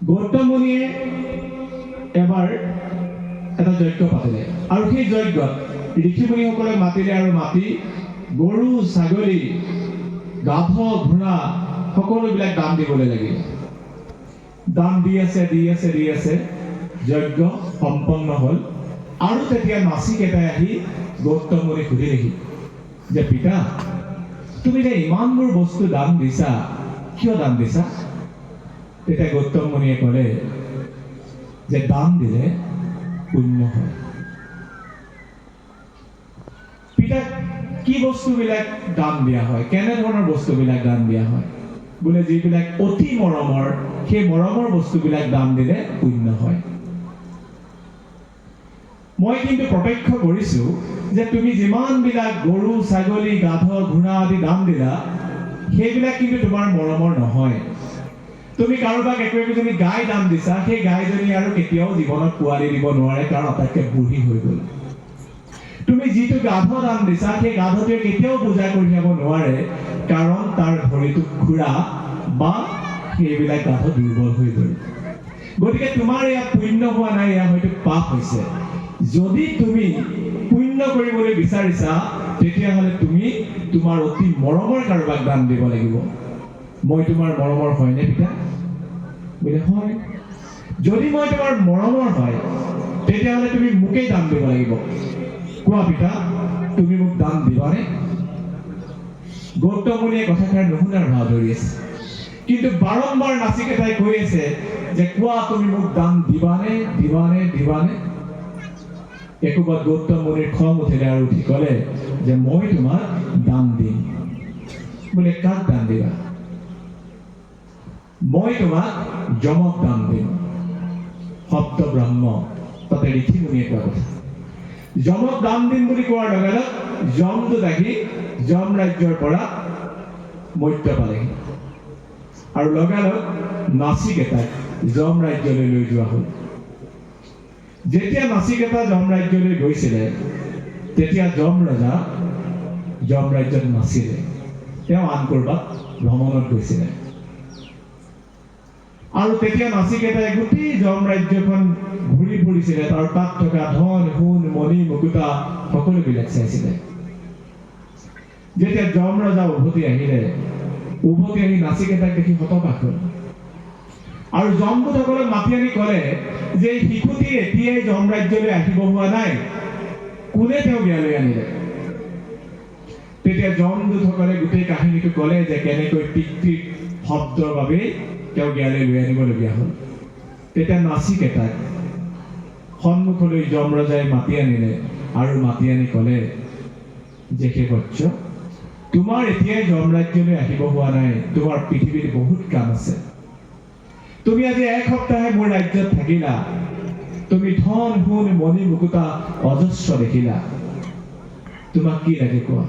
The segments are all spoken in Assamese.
গৌতম মুনিয়ে এবাৰ এটা যজ্ঞ পাতিলে আৰু সেই যজ্ঞত ঋষি মুনিসকলে মাতিলে আৰু মাতি গৰু ছাগলী গাধ ঘোঁৰা সকলোবিলাক দান দিবলৈ লাগিল। দান দি আছে যজ্ঞ সম্পন্ন হ'ল আৰু তেতিয়া নাচিক এটাই আহি গৌতম মুনিক সুধিলেহি যে পিতা তুমি যে ইমানবোৰ বস্তু দান দিছা, কিয় দান দিছা? তেতিয়া গৌতম মুনিয়ে ক'লে যে দান দিলে পুণ্য হয়। পিতা কি বস্তুবিলাক দান দিয়া হয়, কেনেধৰণৰ বস্তুবিলাক দান দিয়া হয়? বোলে যিবিলাক অতি মৰমৰ, সেই মৰমৰ বস্তুবিলাক দান দিলে পুণ্য হয়। মই কিন্তু প্ৰত্যক্ষ কৰিছো যে তুমি যিমানবিলাক গৰু ছাগলী গাধ ঘোঁৰা আদি দান দিলা সেইবিলাক কিন্তু তোমাৰ মৰমৰ নহয়। তুমি কাৰোবাক একোজনী গাই দান দিছা, সেই গাইজনী আৰু কেতিয়াও জীৱনত পোৱালি দিব নোৱাৰে, কাৰণ আটাইতকৈ বুঢ়ী হৈ গ'ল। তুমি যিটো গাধ দান দিছা সেই গাধটোৱে কেতিয়াও পূজা কঢ়িয়াব নোৱাৰে, কাৰণ তাৰ ভৰিটো খুৰা বা সেইবিলাক গাধ দুৰ্বল হৈ গ'ল। গতিকে তোমাৰ এয়া পুণ্য হোৱা নাই, এয়া হয়তো পাপ হৈছে। যদি তুমি পুণ্য কৰিবলৈ বিচাৰিছা তেতিয়াহ'লে তুমি তোমাৰ অতি মৰমৰ কাৰোবাক দান দিব লাগিব। মই তোমাৰ মৰমৰ হয়নে পিতা? বোলে হয়। যদি মই তোমাৰ মৰমৰ হয় তেতিয়াহ'লে তুমি মোকেই দান দিব লাগিব। কোৱা পিতা, তুমি মোক দান দিবানে? গৌতম মুনিয়ে কথাষাৰ নুশুনাৰ ভাও ধৰি আছে, কিন্তু বাৰম্বাৰ নাচিকেতাই কৈ আছে যে কোৱা তুমি মোক দান দিবানে? একোবাৰ গৌতম মুনিৰ খং উঠিলে আৰু উঠি ক'লে যে মই তোমাক দান দিম। বোলে কাক দান দিবা? মই তোমাক যমক দান দিম। সপ্ত ব্ৰহ্ম, তাতে ঋষি মুনিয়ে কোৱা কথা। যমক দান দিম বুলি কোৱাৰ লগে লগে যমটো দেখি যম ৰাজ্যৰ পৰা মৰ্ত্য পালেহি আৰু লগালগ নাচিকেতাক যম ৰাজ্যলৈ লৈ যোৱা হ'ল। যেতিয়া নাচিকেতা যম ৰাজ্যলৈ গৈছিলে তেতিয়া যম ৰজা যম ৰাজ্যত নাছিলে, তেওঁ আন ক'ৰবাত ভ্ৰমণত গৈছিলে। আৰু তেতিয়া নাচিকেতাই গোটেই যম ৰাজ্যখন ঘূৰি ফুৰিছিলে, তাৰ তাত থকা ধন সোণ মণি মুকুতা সকলোবিলাক চাইছিলে। যেতিয়া যম ৰজা উভতি আহি নাচিকেতাক দেখি হতবাক হ'ল আৰু যমদূতসকলক মাতি আনি ক'লে যে এই শিশুটি এতিয়াই যম ৰাজ্যলৈ আহিব হোৱা নাই, কোনে তেওঁক ইয়ালৈ আনিলে? তেতিয়া যমদূতসকলে গোটেই কাহিনীটো ক'লে যে কেনেকৈ পিতৃৰ শব্দৰ বাবেই তেওঁক ইয়ালৈ লৈ আনিবলগীয়া হ'ল। তেতিয়া নাচিকেতাক সন্মুখলৈ যম ৰজাই মাতি আনিলে আৰু মাতি আনি ক'লে যে সেই বৎস, তোমাৰ এতিয়াই যম ৰাজ্যলৈ আহিব হোৱা নাই, তোমাৰ পৃথিৱীত বহুত কাম আছে। তুমি আজি এক সপ্তাহে মোৰ ৰাজ্যত থাকিলা, তুমি ধন সোণ মণি মুকুতা অজস্ৰ দেখিলা, তোমাক কি লাগে কোৱা?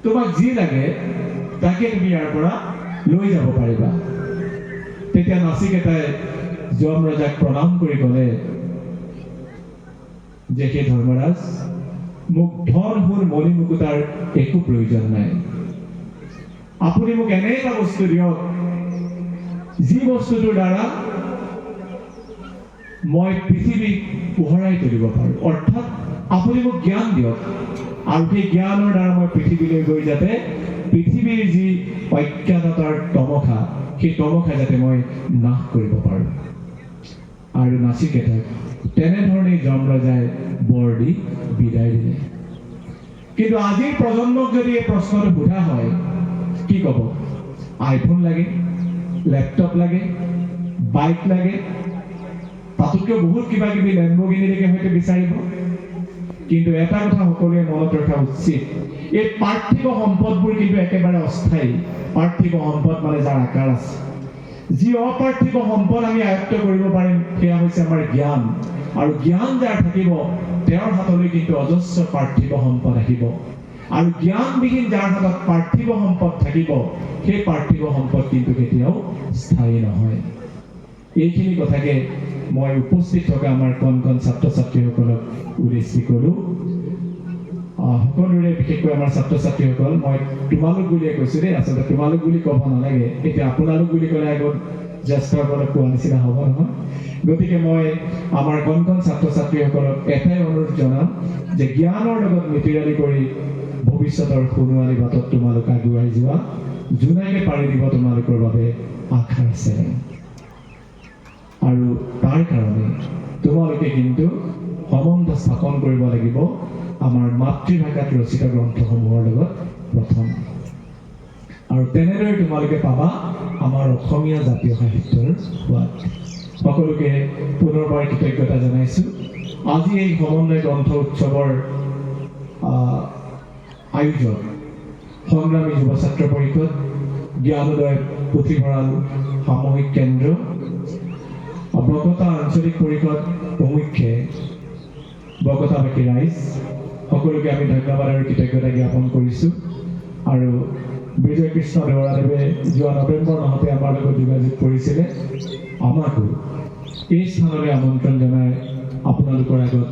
তোমাক যি লাগে তাকে তুমি ইয়াৰ পৰা লৈ যাব পাৰিবা। তেতিয়া নাচিকেতাই যম ৰজাক প্ৰণাম কৰি ক'লে যে সেই ধৰ্মৰাজ, মোক ধন সোণ মণি মুকুতাৰ একো প্ৰয়োজন নাই। আপুনি মোক এনে এটা বস্তু দিয়ক যি বস্তুটোৰ দ্বাৰা মই পৃথিৱীক পোহৰাই তুলিব পাৰোঁ। অৰ্থাৎ আপুনি মোক জ্ঞান দিয়ক আৰু সেই জ্ঞানৰ দ্বাৰা মই পৃথিৱীলৈ গৈ যাতে পৃথিৱীৰ যি অজ্ঞানতাৰ তমসা, সেই তমসা যাতে মই নাশ কৰিব পাৰোঁ। আৰু নাচিকেতাক তেনেধৰণেই যম ৰজাই বৰ দি বিদায় দিলে। কিন্তু আজিৰ প্ৰজন্মক যদি এই প্ৰশ্নটো সোধা হয় কি ক'ব? আইফোন লাগে, লেপটপ লাগে, বাইক লাগে, তাতোতকৈ বহুত কিবা কিবি লেম্বৰগিনিলৈকে হয়তো বিচাৰিব। কিন্তু এটা কথা সকলোৱে মনত ৰখা উচিত, এই পাৰ্থিৱ সম্পদবোৰ কিন্তু একেবাৰে অস্থায়ী। পাৰ্থিৱ সম্পদ মানে যাৰ আকাৰ আছে। যি অপাৰ্থিৱ সম্পদ আমি আয়ত্ত কৰিব পাৰিম সেয়া হৈছে আমাৰ জ্ঞান, আৰু জ্ঞান যাৰ থাকিব তেওঁৰ হাতলৈ কিন্তু অজস্ৰ পাৰ্থিৱ সম্পদ আহিব। আৰু জ্ঞানবিহীন যাৰ হাতত পাৰ্থিৱ সম্পদ থাকিব সেই পাৰ্থিৱ সম্পদ কিন্তু কেতিয়াও স্থায়ী নহয়। এইখিনি কথাকে মই উপস্থিত থকা আমাৰ কণ ছাত্ৰ ছাত্ৰীসকলক উদ্দেশ্যি কৰোঁ। সকলোৰে বিশেষকৈ আমাৰ ছাত্ৰ ছাত্ৰীসকল, মই তোমালোক বুলিয়ে কৈছোঁ দেই, আচলতে তোমালোক বুলি ক'ব নালাগে। এতিয়া আপোনালোক বুলি ক'লে আগত জ্যেষ্ঠসকলে কোৱা নিচিনা হ'ব নহয়। গতিকে মই আমাৰ কণ কণ ছাত্ৰ ছাত্ৰীসকলক এটাই অনুৰোধ জনাম যে জ্ঞানৰ লগত মিতিৰালি কৰি ভৱিষ্যতৰ সোণোৱালী বাটত তোমালোক আগুৱাই যোৱা। জোনাইকে পাৰি দিব তোমালোকৰ বাবে আশাৰ চেৰেং। আৰু তাৰ কাৰণে তোমালোকে কিন্তু সম্বন্ধ স্থাপন কৰিব লাগিব আমাৰ মাতৃভাষাত ৰচিত গ্ৰন্থসমূহৰ লগত প্ৰথম। আৰু তেনেদৰে তোমালোকে পাবা আমাৰ অসমীয়া জাতীয় সাহিত্যৰ সোৱাদ। সকলোকে পুনৰবাৰ কৃতজ্ঞতা জনাইছোঁ। আজি এই সমন্বয় গ্ৰন্থ উৎসৱৰ আয়োজক সংগ্ৰামী যুৱ ছাত্ৰ পৰিষদ, জ্ঞানোদয় পুথিভঁৰাল সামূহিক কেন্দ্ৰ, বকতা আঞ্চলিক পৰিষদ প্ৰমুখ্যে বকতাবাসী ৰাইজ, সকলোকে আমি ধন্যবাদ আৰু কৃতজ্ঞতা জ্ঞাপন কৰিছোঁ। আৰু বিজয় কৃষ্ণ দেৱৰাদেৱে যোৱা নৱেম্বৰ মাহতে আমাৰ লগত যোগাযোগ কৰিছিলে। আমাকো এই স্থানলৈ আমন্ত্ৰণ জনাই আপোনালোকৰ আগত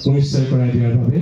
পৰিচয় কৰাই দিয়াৰ বাবে